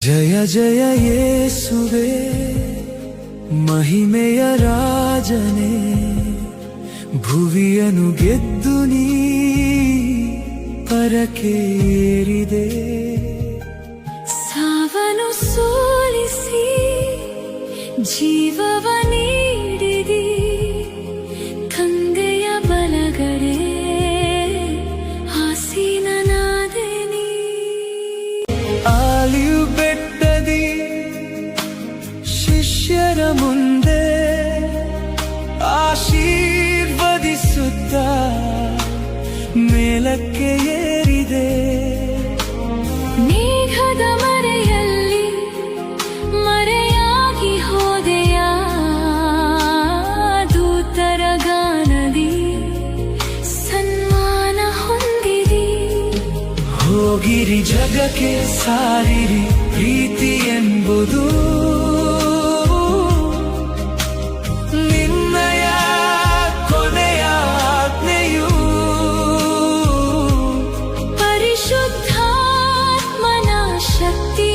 ಜಯ ಜಯ ಯೇಸುವೆ ಮಹಿಮೆಯ ರಾಜನೇ, ಭುವಿಯನ್ನು ಗೆದ್ದು ನೀ ಪರಕೇರಿದೆ. ಸಾವನು ಸೋಲಿಸಿ ಜೀವವ ನೀಡಿದಿ, ತಂದೆಯ ಬಲಗಡೆ ಆಸೀನನಾದೆ ನೀ. ಆಲಿವ್ ಬೆಟ್ಟದಿ ಶಿಷ್ಯರ ಮುಂದೆ ಆಶೀರ್ವದಿಸುತ್ತ ಮೇಲಕ್ಕೆ ಏರಿದೆ. ಮೇಘದ ಮರೆಯಲ್ಲಿ ಮರೆಯಾಗಿ ಹೋದೆಯ, ದೂತರ ಗಾನದಿ ಸನ್ಮಾನ ಹೊಂದಿದಿ. ಹೋಗಿರಿ ಜಗಕ್ಕೆ ಸಾರಿರಿ ಪ್ರೀತಿ ಎಂಬುದು ನಿನ್ನಯ ಕೊನೆಯ ಆಜ್ಞೆಯು. ಪರಿಶುದ್ಧಾತ್ಮನ ಶಕ್ತಿ